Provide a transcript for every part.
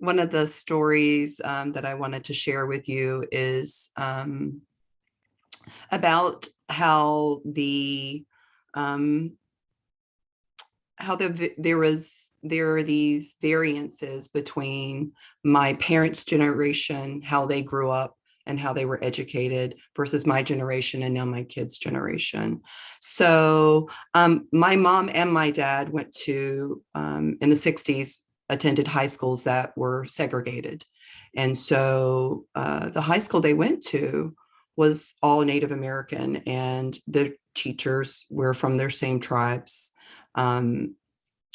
one of the stories that I wanted to share with you is about um, there are these variances between my parents' generation, how they grew up and how they were educated, versus my generation and now my kids' generation. So my mom and my dad went to, in the 60s, attended high schools that were segregated. And so the high school they went to was all Native American, and the teachers were from their same tribes. And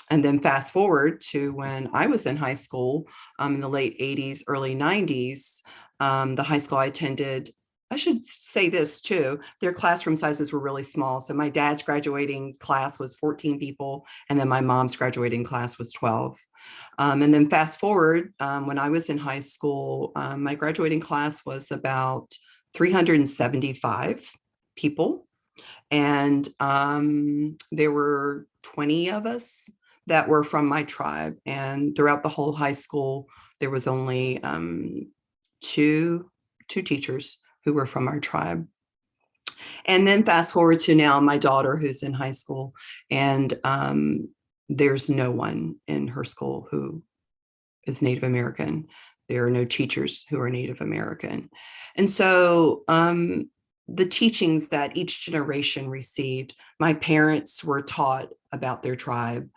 then fast forward to when I was in high school, in the late 80s, early 90s, the high school I attended, I should say this too, their classroom sizes were really small. So my dad's graduating class was 14 people, and then my mom's graduating class was 12. And then fast forward, when I was in high school, my graduating class was about 375 people. And there were 20 of us that were from my tribe. And throughout the whole high school, there was only two teachers who were from our tribe. And then fast forward to now, my daughter who's in high school, and there's no one in her school who is Native American. There are no teachers who are Native American. And so the teachings that each generation received, my parents were taught about their tribe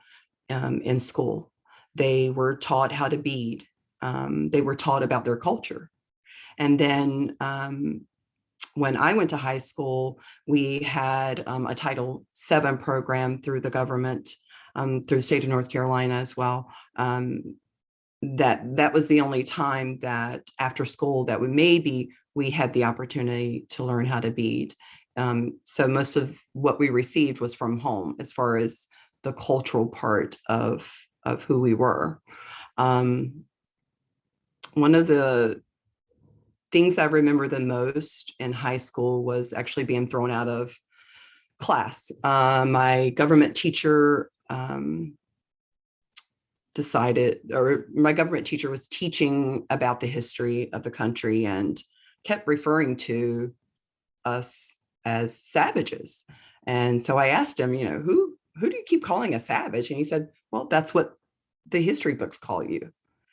in school. They were taught how to bead. They were taught about their culture. And then when I went to high school, we had a Title VII program through the government, through the state of North Carolina as well. That was the only time that after school that we had the opportunity to learn how to bead. So most of what we received was from home as far as the cultural part of who we were. One of the things I remember the most in high school was actually being thrown out of class. My government teacher my government teacher was teaching about the history of the country and kept referring to us as savages. And so I asked him, who do you keep calling a savage? And he said, well, that's what the history books call you.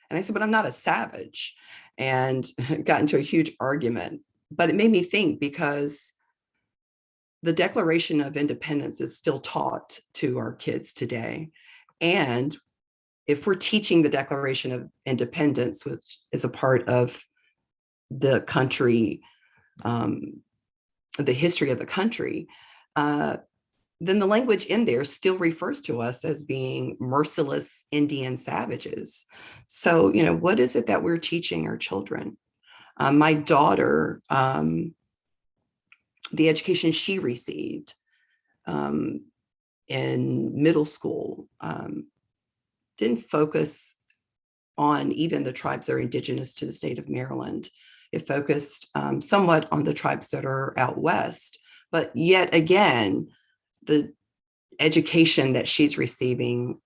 And I said, but I'm not a savage. And got into a huge argument. But it made me think, because the Declaration of Independence is still taught to our kids today. And if we're teaching the Declaration of Independence, which is a part of the country, the history of the country, then the language in there still refers to us as being merciless Indian savages. So, what is it that we're teaching our children? My daughter, the education she received in middle school didn't focus on even the tribes that are indigenous to the state of Maryland. It focused somewhat on the tribes that are out west, but yet again, the education that she's receiving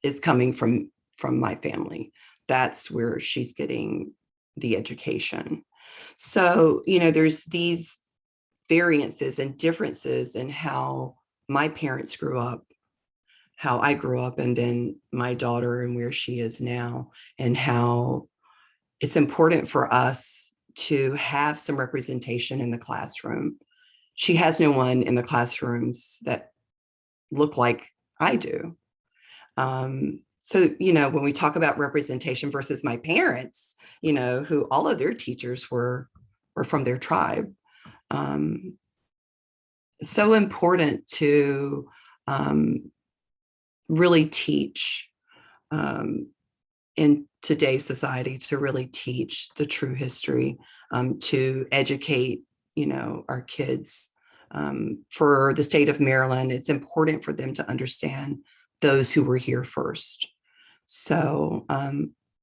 is coming from my family. That's where she's getting the education. So, there's these variances and differences in how my parents grew up, how I grew up, and then my daughter and where she is now, and how it's important for us to have some representation in the classroom. She has no one in the classrooms that look like I do. So, when we talk about representation versus my parents, who all of their teachers were from their tribe. So important to really teach in today's society, to really teach the true history, to educate, our kids. For the state of Maryland, it's important for them to understand those who were here first. So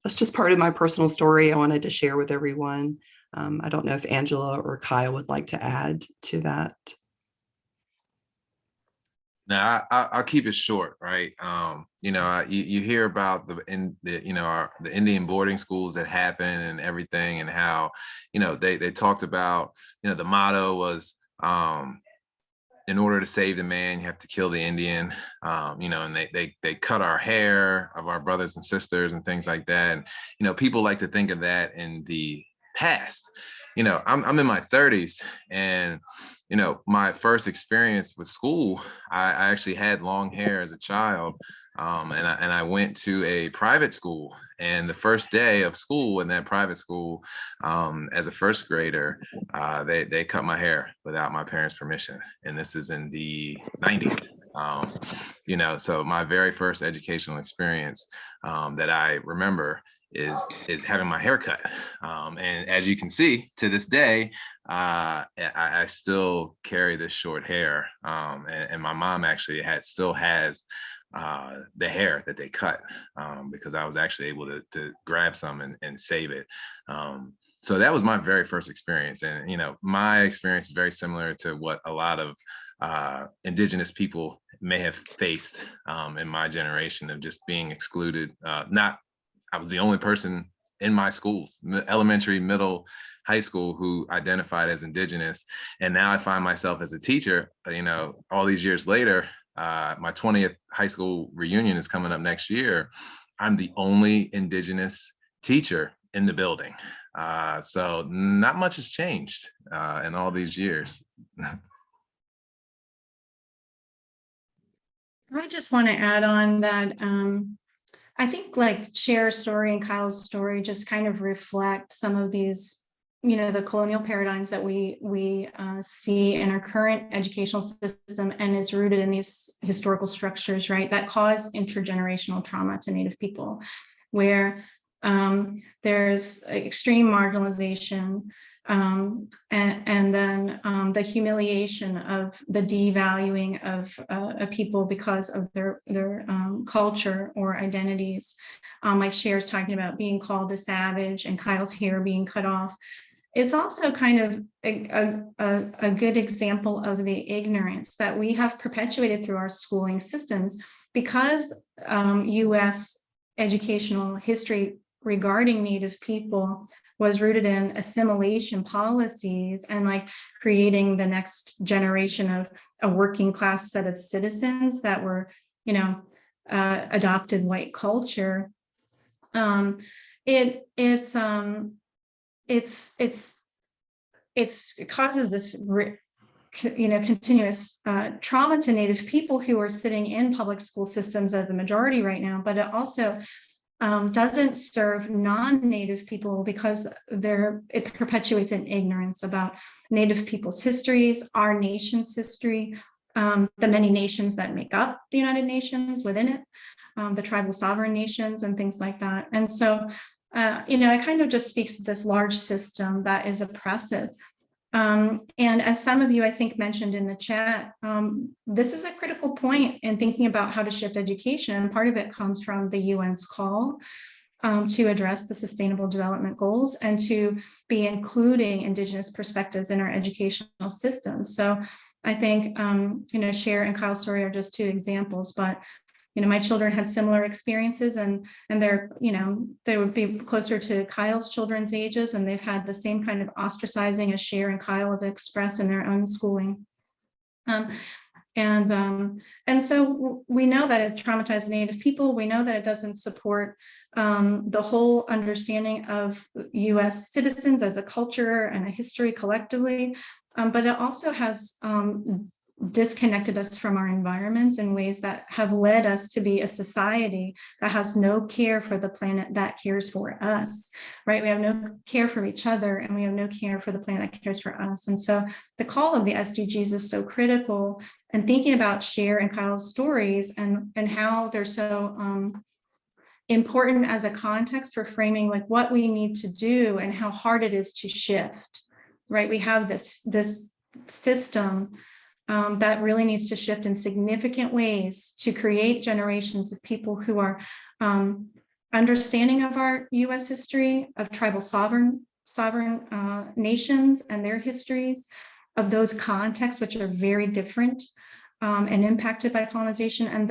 that's just part of my personal story I wanted to share with everyone. I don't know if Angela or Kyle would like to add to that. Now, I'll keep it short, right? You know, you hear about the Indian boarding schools that happen and everything, and how, you know, they talked about, you know, the motto was, in order to save the man, you have to kill the Indian. You know, and they cut our hair of our brothers and sisters and things like that. And, you know, people like to think of that in the past. You know, I'm in my 30s, and, you know, my first experience with school, I actually had long hair as a child. And I went to a private school, and the first day of school in that private school, as a first grader, they cut my hair without my parents' permission, and this is in the 90s. You know, so my very first educational experience, that I remember, is having my hair cut. And as you can see, to this day, I still carry this short hair, and my mom actually still has the hair that they cut, because I was actually able to grab some and save it. So that was my very first experience. And, you know, my experience is very similar to what a lot of Indigenous people may have faced, in my generation, of just being excluded. I was the only person in my schools, elementary, middle, high school, who identified as Indigenous. And now I find myself as a teacher, you know, all these years later. My 20th high school reunion is coming up next year. I'm the only Indigenous teacher in the building. So not much has changed in all these years. I just want to add on that I think like Cher's story and Kyle's story just kind of reflect some of these, you know, the colonial paradigms that we see in our current educational system, and it's rooted in these historical structures, right, that cause intergenerational trauma to Native people, where there's extreme marginalization, and then the humiliation of the devaluing of a people because of their culture or identities. Like Cher's talking about being called a savage and Kyle's hair being cut off. It's also kind of a good example of the ignorance that we have perpetuated through our schooling systems, because US educational history regarding Native people was rooted in assimilation policies and like creating the next generation of a working class set of citizens that were, you know, adopted white culture. It causes this, you know, continuous trauma to Native people who are sitting in public school systems as the majority right now, but it also doesn't serve non-Native people because it perpetuates an ignorance about Native people's histories, our nation's history, the many nations that make up the United Nations within it, the tribal sovereign nations and things like that. And so, you know, it kind of just speaks to this large system that is oppressive. And as some of you, I think, mentioned in the chat, this is a critical point in thinking about how to shift education. And part of it comes from the UN's call to address the Sustainable Development Goals and to be including Indigenous perspectives in our educational system. So I think, you know, Cher and Kyle's story are just two examples, but you know, my children had similar experiences, and they're, you know, they would be closer to Kyle's children's ages, and they've had the same kind of ostracizing as Cher and Kyle have expressed in their own schooling. And so we know that it traumatized Native people. We know that it doesn't support the whole understanding of US citizens as a culture and a history collectively, but it also has disconnected us from our environments in ways that have led us to be a society that has no care for the planet that cares for us, right? We have no care for each other, and we have no care for the planet that cares for us. And so the call of the SDGs is so critical, and thinking about Cher and Kyle's stories and how they're so important as a context for framing like what we need to do and how hard it is to shift, right? We have this system that really needs to shift in significant ways to create generations of people who are understanding of our US history, of tribal sovereign nations and their histories, of those contexts, which are very different and impacted by colonization, and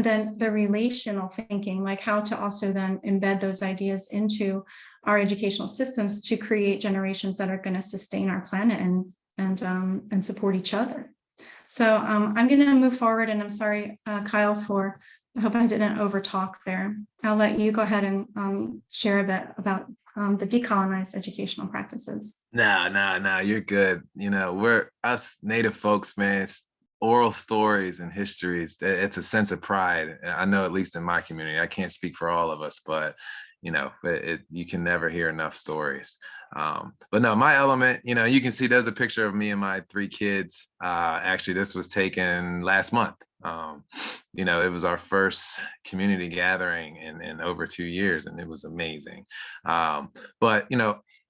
then the relational thinking, like how to also then embed those ideas into our educational systems to create generations that are going to sustain our planet and support each other. So I'm going to move forward, and I'm sorry, Kyle, I hope I didn't overtalk there. I'll let you go ahead and share a bit about the decolonized educational practices. No, you're good. We're us Native folks, man. It's oral stories and histories. It's a sense of pride. I know, at least in my community, I can't speak for all of us, but you can never hear enough stories. But no, my element, you can see there's a picture of me and my 3 kids. Actually, this was taken last month. It was our first community gathering in over 2 years, and it was amazing. But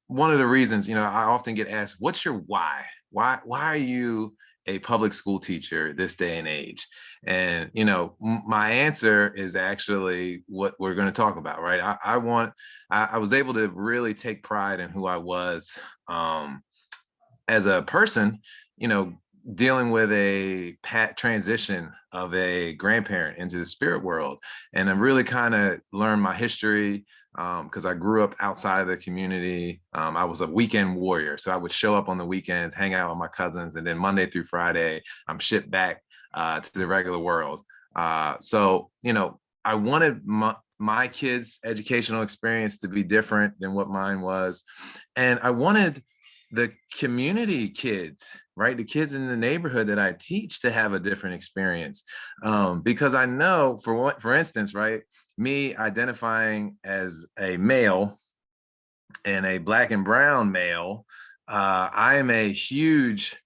one of the reasons, I often get asked, what's your why? Why are you a public school teacher this day and age? And my answer is actually what we're going to talk about, right? I was able to really take pride in who I was as a person, dealing with a transition of a grandparent into the spirit world. And I really kind of learned my history, because I grew up outside of the community. I was a weekend warrior. So I would show up on the weekends, hang out with my cousins, and then Monday through Friday, I'm shipped back to the regular world. So I wanted my kids' educational experience to be different than what mine was. And I wanted the community kids, right? The kids in the neighborhood that I teach to have a different experience. Because I know, for instance, right, me identifying as a male and a Black and brown male, I am a huge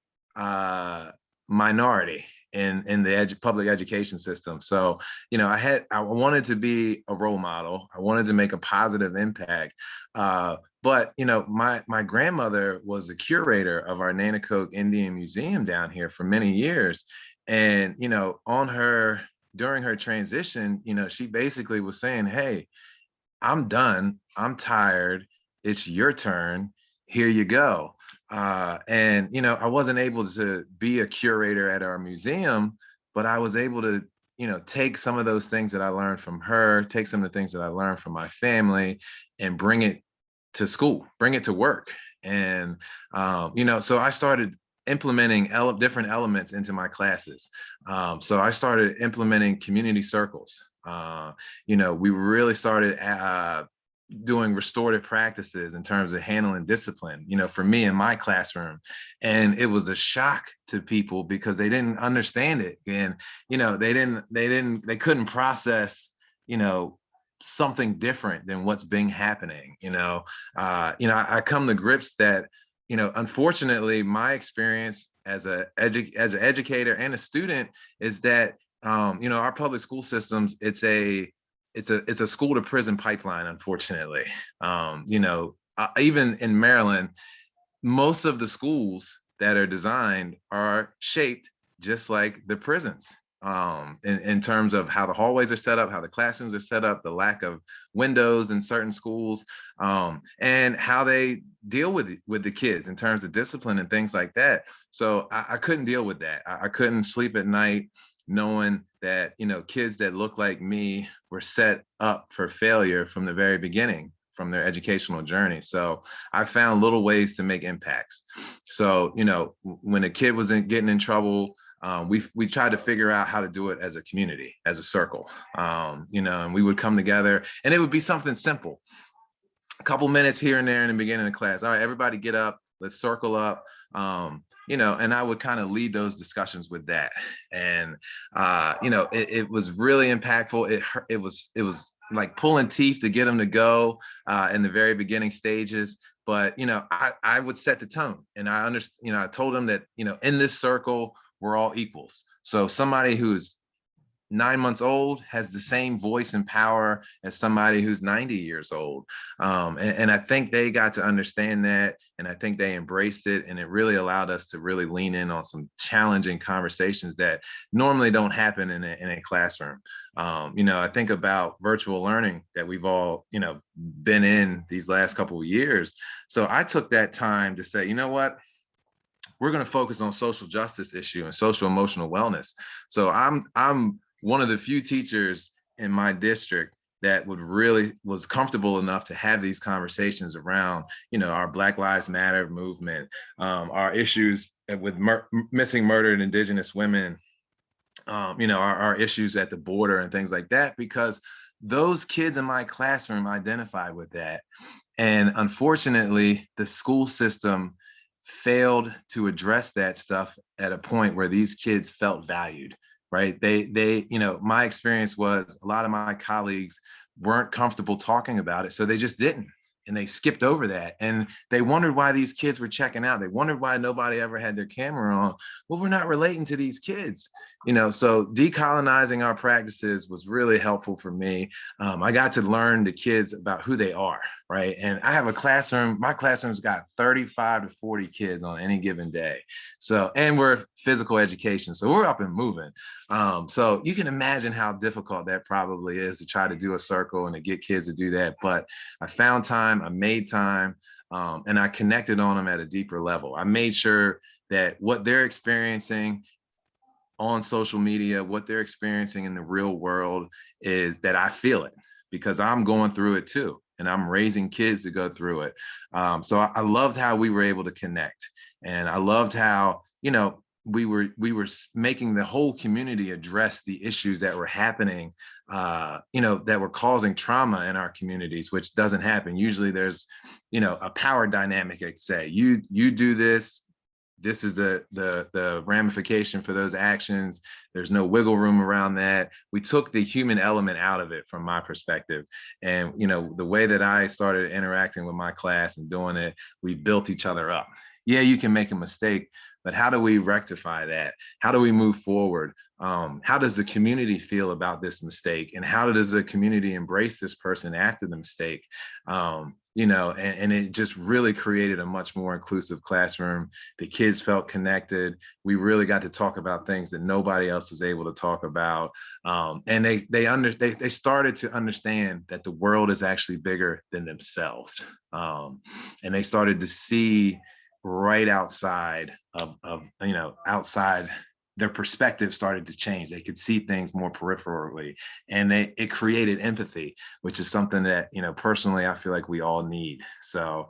minority in the public education system. So, I wanted to be a role model. I wanted to make a positive impact. But my grandmother was the curator of our Nanacoke Indian Museum down here for many years. And, during her transition, she basically was saying, hey, I'm done. I'm tired. It's your turn. Here you go. And I wasn't able to be a curator at our museum, but I was able to, take some of those things that I learned from her, take some of the things that I learned from my family, and bring it to school, bring it to work. And, so I started implementing different elements into my classes. So I started implementing community circles. We really started doing restorative practices in terms of handling discipline, for me in my classroom. And it was a shock to people because they didn't understand it. And, they couldn't process, something different than what's been happening. I come to grips that, unfortunately, my experience as an educator and a student is that, our public school systems, it's a school to prison pipeline, unfortunately. Even in Maryland, most of the schools that are designed are shaped just like the prisons, in terms of how the hallways are set up, how the classrooms are set up, the lack of windows in certain schools, and how they deal with the kids in terms of discipline and things like that. So I couldn't deal with that. I couldn't sleep at night knowing that, kids that look like me were set up for failure from the very beginning, from their educational journey. So I found little ways to make impacts. So, when a kid was getting in trouble, we tried to figure out how to do it as a community, as a circle, and we would come together, and it would be something simple. A couple minutes here and there in the beginning of class. All right, everybody get up, let's circle up. And I would kind of lead those discussions with that. And, it was really impactful. It was like pulling teeth to get them to go in the very beginning stages. But, I would set the tone, and I understand, I told them that, in this circle, we're all equals. So somebody who's 9 months old has the same voice and power as somebody who's 90 years old. And I think they got to understand that, and I think they embraced it, and it really allowed us to really lean in on some challenging conversations that normally don't happen in a classroom. I think about virtual learning that we've all, been in these last couple of years. So I took that time to say, you know what? we're going to focus on social justice issue and social emotional wellness. So I'm one of the few teachers in my district that was comfortable enough to have these conversations around, our Black Lives Matter movement, our issues with missing murdered Indigenous women, our issues at the border and things like that, because those kids in my classroom identified with that. And unfortunately, the school system failed to address that stuff at a point where these kids felt valued, right? My experience was a lot of my colleagues weren't comfortable talking about it, so they just didn't. And they skipped over that. And they wondered why these kids were checking out. They wondered why nobody ever had their camera on. Well, we're not relating to these kids, so decolonizing our practices was really helpful for me. I got to learn the kids about who they are, right? And I have a classroom, my classroom's got 35 to 40 kids on any given day. So, and we're physical education, so we're up and moving. So you can imagine how difficult that probably is to try to do a circle and to get kids to do that. But I found time, I made time, and I connected on them at a deeper level. I made sure that what they're experiencing on social media, what they're experiencing in the real world, is that I feel it, because I'm going through it too. And I'm raising kids to go through it. So I loved how we were able to connect. And I loved how, we were making the whole community address the issues that were happening, that were causing trauma in our communities, which doesn't happen. Usually there's, a power dynamic. I'd say you do this. This is the ramification for those actions. There's no wiggle room around that. We took the human element out of it from my perspective. And, the way that I started interacting with my class and doing it, we built each other up. Yeah, you can make a mistake, but how do we rectify that? How do we move forward? How does the community feel about this mistake? And how does the community embrace this person after the mistake? And it just really created a much more inclusive classroom. The kids felt connected. We really got to talk about things that nobody else was able to talk about. And they started to understand that the world is actually bigger than themselves. And they started to see right outside of outside, their perspective started to change. They could see things more peripherally, and it created empathy, which is something that, personally, I feel like we all need. So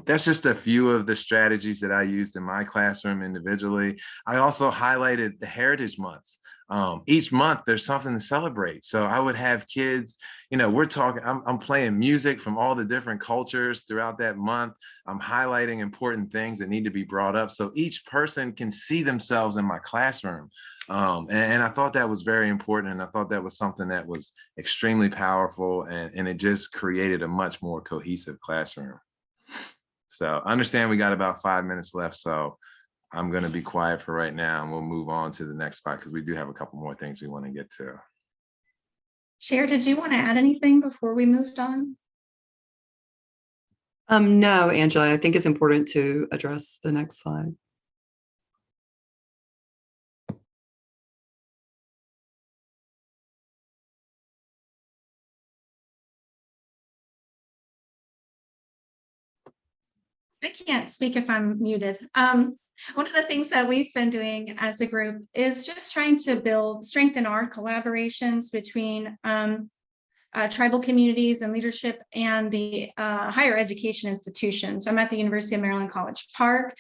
that's just a few of the strategies that I used in my classroom individually. I also highlighted the heritage months. Each month there's something to celebrate. So I would have kids, I'm playing music from all the different cultures throughout that month. I'm highlighting important things that need to be brought up, so each person can see themselves in my classroom. And I thought that was very important. And I thought that was something that was extremely powerful, and it just created a much more cohesive classroom. So I understand we got about 5 minutes left. So I'm going to be quiet for right now, and we'll move on to the next spot, because we do have a couple more things we want to get to. Chair, did you want to add anything before we moved on? No, Angela, I think it's important to address the next slide. I can't speak if I'm muted. One of the things that we've been doing as a group is just trying to strengthen our collaborations between tribal communities and leadership and the higher education institutions. I'm at the University of Maryland College Park,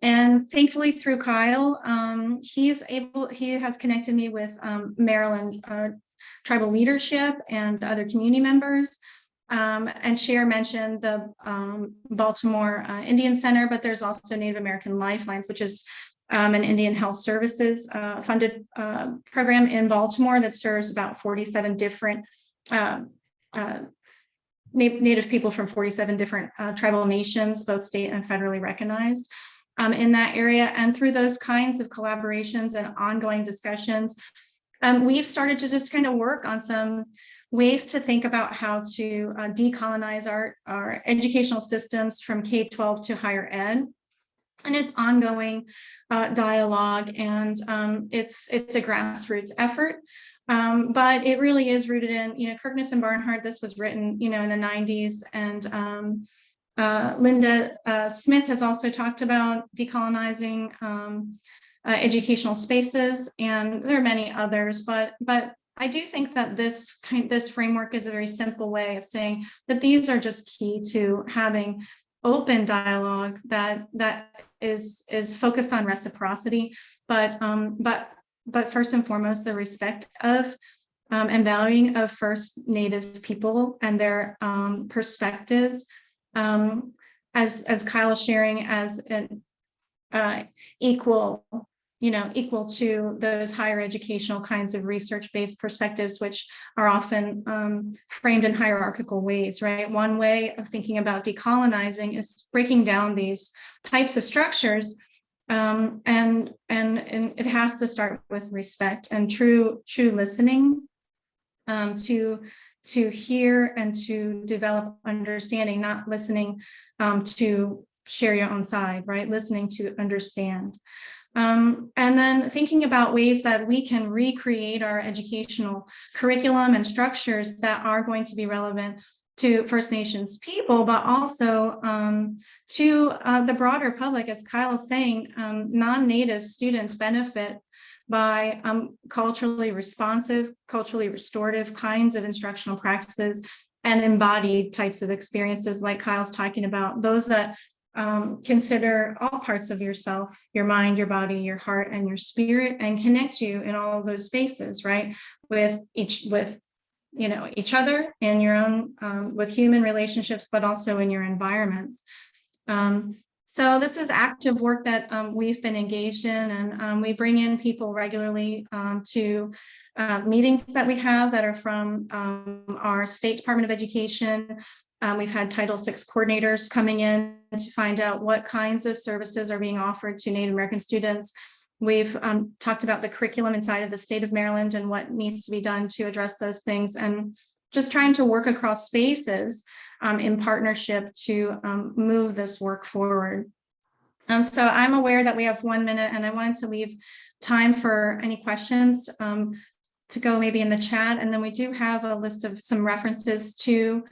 and thankfully through Kyle, he has connected me with Maryland tribal leadership and other community members. And Cher mentioned the Baltimore Indian Center, but there's also Native American Lifelines, which is an Indian Health Services funded program in Baltimore that serves about 47 different Native people from 47 different tribal nations, both state and federally recognized in that area. And through those kinds of collaborations and ongoing discussions, we've started to just kind of work on some ways to think about how to decolonize our educational systems from K-12 to higher ed. And it's ongoing dialogue, and it's a grassroots effort. But it really is rooted in, Kirkness and Barnhart. This was written, in the 90s, and Linda Smith has also talked about decolonizing educational spaces, and there are many others, but I do think that this framework is a very simple way of saying that these are just key to having open dialogue that is focused on reciprocity, but first and foremost, the respect of and valuing of First Native people and their perspectives, as Kyle is sharing, as an equal to those higher educational kinds of research-based perspectives, which are often framed in hierarchical ways, right? One way of thinking about decolonizing is breaking down these types of structures, and it has to start with respect and true listening, to hear and to develop understanding, not listening to share your own side, right? Listening to understand. And then thinking about ways that we can recreate our educational curriculum and structures that are going to be relevant to First Nations people, but also to the broader public. As Kyle is saying, non-Native students benefit by culturally responsive, culturally restorative kinds of instructional practices and embodied types of experiences like Kyle's talking about, those that consider all parts of yourself, your mind, your body, your heart, and your spirit, and connect you in all of those spaces, right? With each other in your own, with human relationships, but also in your environments. So this is active work that we've been engaged in, and we bring in people regularly to meetings that we have that are from our State Department of Education. We've had Title VI coordinators coming in to find out what kinds of services are being offered to Native American students. We've talked about the curriculum inside of the state of Maryland and what needs to be done to address those things, and just trying to work across spaces in partnership to move this work forward. So I'm aware that we have 1 minute, and I wanted to leave time for any questions to go maybe in the chat. And then we do have a list of some references to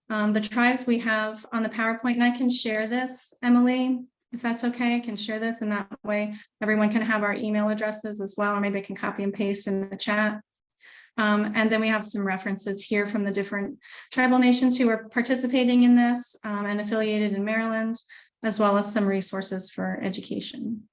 the tribes we have on the PowerPoint, and I can share this, Emily, if that's okay. I can share this, and that way everyone can have our email addresses as well, or maybe I can copy and paste in the chat. And then we have some references here from the different tribal nations who are participating in this and affiliated in Maryland, as well as some resources for education.